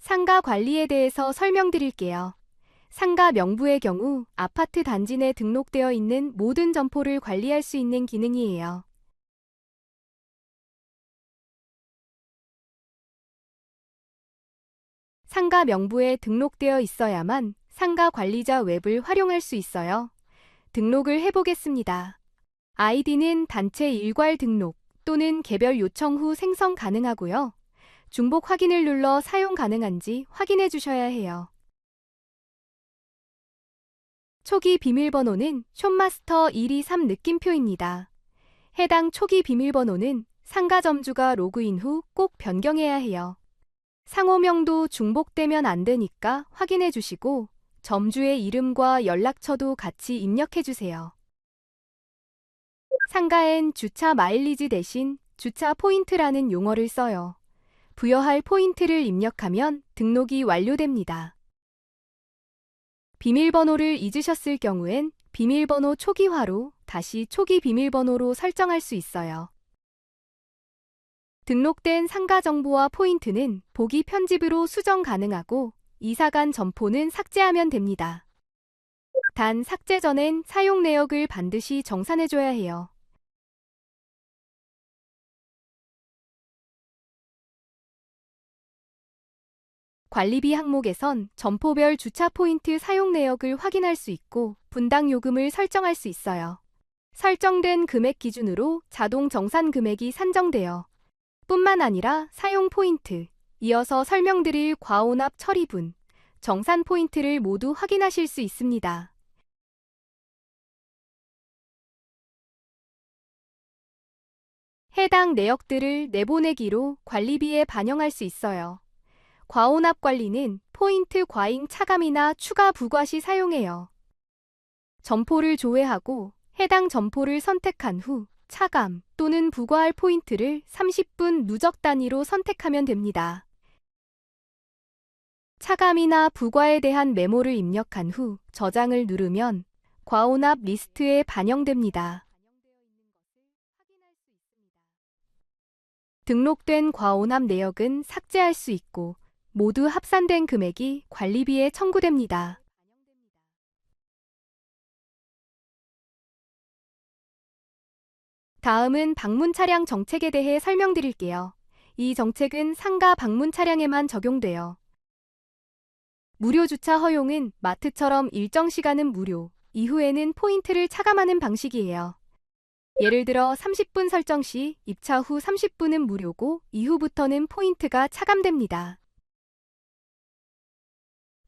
상가 관리에 대해서 설명드릴게요. 상가 명부의 경우 아파트 단지 내 등록되어 있는 모든 점포를 관리할 수 있는 기능이에요. 상가 명부에 등록되어 있어야만 상가 관리자 웹을 활용할 수 있어요. 등록을 해보겠습니다. 아이디는 단체 일괄 등록 또는 개별 요청 후 생성 가능하고요. 중복 확인을 눌러 사용 가능한지 확인해 주셔야 해요. 초기 비밀번호는 숍마스터 123 느낌표입니다. 해당 초기 비밀번호는 상가 점주가 로그인 후 꼭 변경해야 해요. 상호명도 중복되면 안 되니까 확인해 주시고 점주의 이름과 연락처도 같이 입력해 주세요. 상가엔 주차 마일리지 대신 주차 포인트라는 용어를 써요. 부여할 포인트를 입력하면 등록이 완료됩니다. 비밀번호를 잊으셨을 경우엔 비밀번호 초기화로 다시 초기 비밀번호로 설정할 수 있어요. 등록된 상가 정보와 포인트는 보기 편집으로 수정 가능하고 이사간 점포는 삭제하면 됩니다. 단 삭제 전엔 사용 내역을 반드시 정산해줘야 해요. 관리비 항목에선 점포별 주차 포인트 사용 내역을 확인할 수 있고 분당 요금을 설정할 수 있어요. 설정된 금액 기준으로 자동 정산 금액이 산정되어 뿐만 아니라 사용 포인트, 이어서 설명드릴 과오납 처리분, 정산 포인트를 모두 확인하실 수 있습니다. 해당 내역들을 내보내기로 관리비에 반영할 수 있어요. 과오납 관리는 포인트 과잉 차감이나 추가 부과 시 사용해요. 점포를 조회하고 해당 점포를 선택한 후 차감 또는 부과할 포인트를 30분 누적 단위로 선택하면 됩니다. 차감이나 부과에 대한 메모를 입력한 후 저장을 누르면 과오납 리스트에 반영됩니다. 등록된 과오납 내역은 삭제할 수 있고 모두 합산된 금액이 관리비에 청구됩니다. 다음은 방문 차량 정책에 대해 설명드릴게요. 이 정책은 상가 방문 차량에만 적용돼요. 무료 주차 허용은 마트처럼 일정 시간은 무료, 이후에는 포인트를 차감하는 방식이에요. 예를 들어 30분 설정 시 입차 후 30분은 무료고 이후부터는 포인트가 차감됩니다.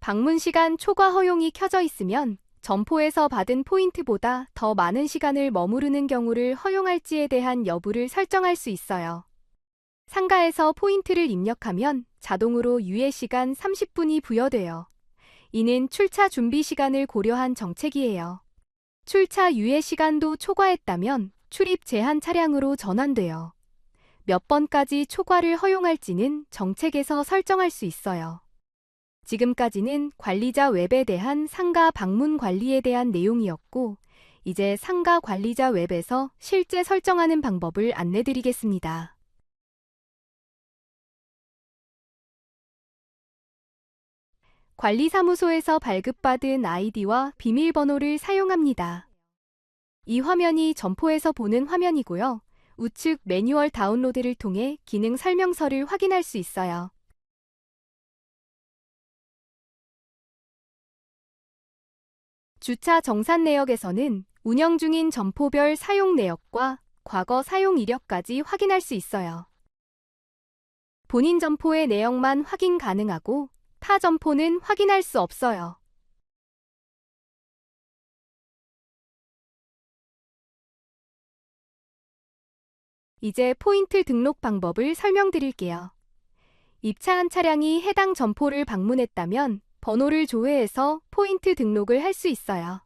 방문 시간 초과 허용이 켜져 있으면 점포에서 받은 포인트보다 더 많은 시간을 머무르는 경우를 허용할지에 대한 여부를 설정할 수 있어요. 상가에서 포인트를 입력하면 자동으로 유예 시간 30분이 부여돼요. 이는 출차 준비 시간을 고려한 정책이에요. 출차 유예 시간도 초과했다면 출입 제한 차량으로 전환돼요. 몇 번까지 초과를 허용할지는 정책에서 설정할 수 있어요. 지금까지는 관리자 웹에 대한 상가 방문 관리에 대한 내용이었고, 이제 상가 관리자 웹에서 실제 설정하는 방법을 안내드리겠습니다. 관리사무소에서 발급받은 아이디와 비밀번호를 사용합니다. 이 화면이 점포에서 보는 화면이고요. 우측 매뉴얼 다운로드를 통해 기능 설명서를 확인할 수 있어요. 주차 정산 내역에서는 운영 중인 점포별 사용 내역과 과거 사용 이력까지 확인할 수 있어요. 본인 점포의 내역만 확인 가능하고 타 점포는 확인할 수 없어요. 이제 포인트 등록 방법을 설명드릴게요. 입차한 차량이 해당 점포를 방문했다면 번호를 조회해서 포인트 등록을 할 수 있어요.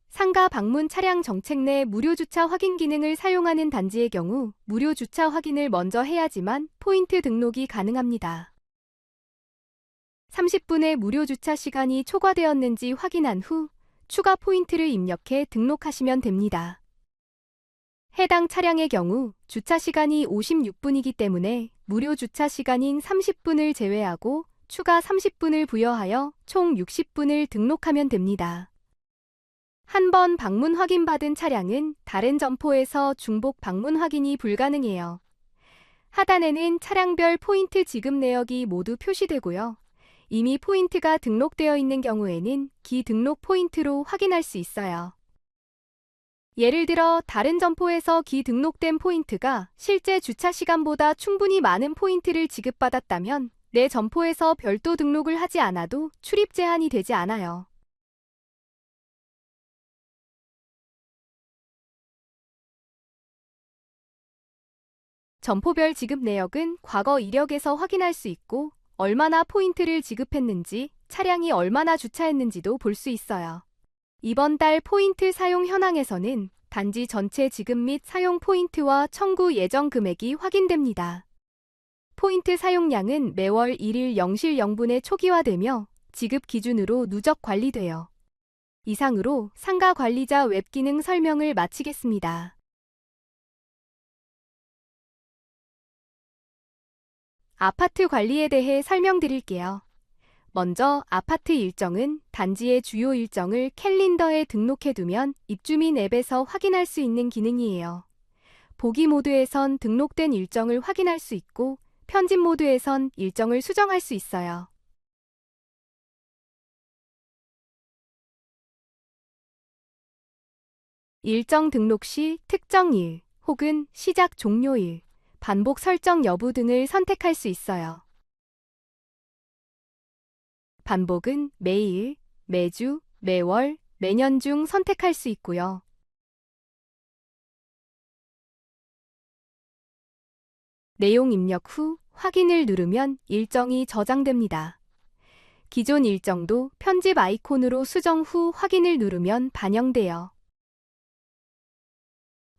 상가 방문 차량 정책 내 무료 주차 확인 기능을 사용하는 단지의 경우 무료 주차 확인을 먼저 해야지만 포인트 등록이 가능합니다. 30분의 무료 주차 시간이 초과되었는지 확인한 후 추가 포인트를 입력해 등록하시면 됩니다. 해당 차량의 경우 주차 시간이 56분이기 때문에 무료 주차 시간인 30분을 제외하고 추가 30분을 부여하여 총 60분을 등록하면 됩니다. 한 번 방문 확인받은 차량은 다른 점포에서 중복 방문 확인이 불가능해요. 하단에는 차량별 포인트 지급 내역이 모두 표시되고요. 이미 포인트가 등록되어 있는 경우에는 기등록 포인트로 확인할 수 있어요. 예를 들어 다른 점포에서 기등록된 포인트가 실제 주차 시간보다 충분히 많은 포인트를 지급받았다면 내 점포에서 별도 등록을 하지 않아도 출입 제한이 되지 않아요. 점포별 지급 내역은 과거 이력에서 확인할 수 있고 얼마나 포인트를 지급했는지, 차량이 얼마나 주차했는지도 볼 수 있어요. 이번 달 포인트 사용 현황에서는 단지 전체 지급 및 사용 포인트와 청구 예정 금액이 확인됩니다. 포인트 사용량은 매월 1일 0실 0분에 초기화되며 지급 기준으로 누적 관리돼요. 이상으로 상가 관리자 웹 기능 설명을 마치겠습니다. 아파트 관리에 대해 설명드릴게요. 먼저 아파트 일정은 단지의 주요 일정을 캘린더에 등록해두면 입주민 앱에서 확인할 수 있는 기능이에요. 보기 모드에선 등록된 일정을 확인할 수 있고 편집 모드에선 일정을 수정할 수 있어요. 일정 등록 시 특정 일 혹은 시작 종료일, 반복 설정 여부 등을 선택할 수 있어요. 반복은 매일, 매주, 매월, 매년 중 선택할 수 있고요. 내용 입력 후 확인을 누르면 일정이 저장됩니다. 기존 일정도 편집 아이콘으로 수정 후 확인을 누르면 반영돼요.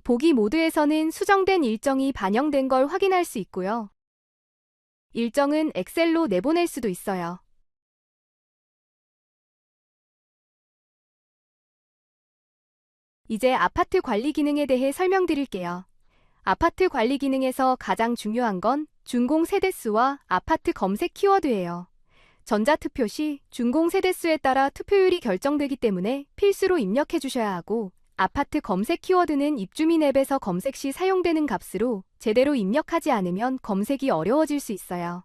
보기 모드에서는 수정된 일정이 반영된 걸 확인할 수 있고요. 일정은 엑셀로 내보낼 수도 있어요. 이제 아파트 관리 기능에 대해 설명드릴게요. 아파트 관리 기능에서 가장 중요한 건 준공 세대수와 아파트 검색 키워드예요. 전자투표 시 준공 세대수에 따라 투표율이 결정되기 때문에 필수로 입력해 주셔야 하고, 아파트 검색 키워드는 입주민 앱에서 검색 시 사용되는 값으로 제대로 입력하지 않으면 검색이 어려워질 수 있어요.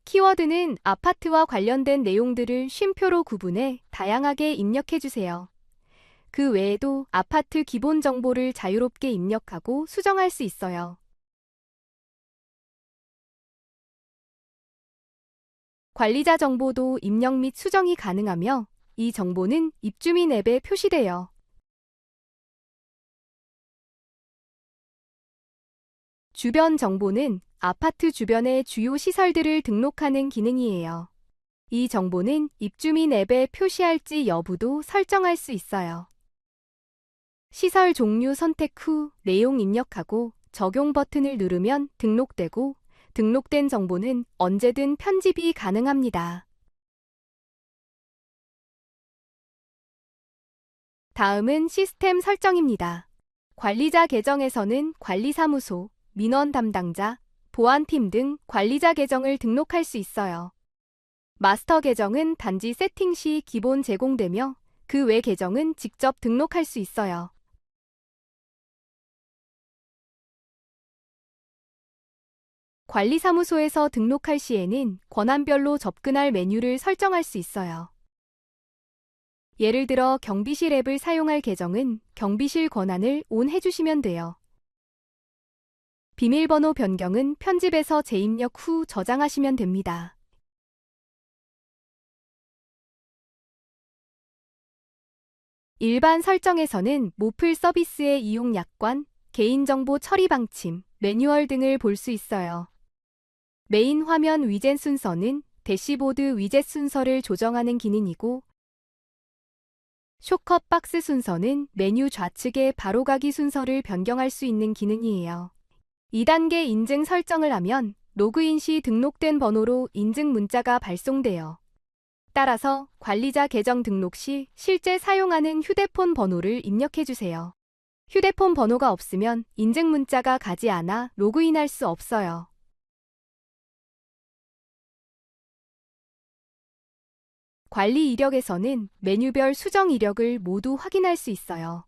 키워드는 아파트와 관련된 내용들을 쉼표로 구분해 다양하게 입력해 주세요. 그 외에도 아파트 기본 정보를 자유롭게 입력하고 수정할 수 있어요. 관리자 정보도 입력 및 수정이 가능하며 이 정보는 입주민 앱에 표시돼요. 주변 정보는 아파트 주변의 주요 시설들을 등록하는 기능이에요. 이 정보는 입주민 앱에 표시할지 여부도 설정할 수 있어요. 시설 종류 선택 후 내용 입력하고 적용 버튼을 누르면 등록되고, 등록된 정보는 언제든 편집이 가능합니다. 다음은 시스템 설정입니다. 관리자 계정에서는 관리사무소, 민원 담당자, 보안팀 등 관리자 계정을 등록할 수 있어요. 마스터 계정은 단지 세팅 시 기본 제공되며 그 외 계정은 직접 등록할 수 있어요. 관리사무소에서 등록할 시에는 권한별로 접근할 메뉴를 설정할 수 있어요. 예를 들어 경비실 앱을 사용할 계정은 경비실 권한을 ON 해주시면 돼요. 비밀번호 변경은 편집에서 재입력 후 저장하시면 됩니다. 일반 설정에서는 모플 서비스의 이용 약관, 개인정보 처리 방침, 매뉴얼 등을 볼 수 있어요. 메인 화면 위젯 순서는 대시보드 위젯 순서를 조정하는 기능이고, 쇼컷 박스 순서는 메뉴 좌측의 바로가기 순서를 변경할 수 있는 기능이에요. 2단계 인증 설정을 하면 로그인 시 등록된 번호로 인증 문자가 발송돼요. 따라서 관리자 계정 등록 시 실제 사용하는 휴대폰 번호를 입력해 주세요. 휴대폰 번호가 없으면 인증 문자가 가지 않아 로그인할 수 없어요. 관리 이력에서는 메뉴별 수정 이력을 모두 확인할 수 있어요.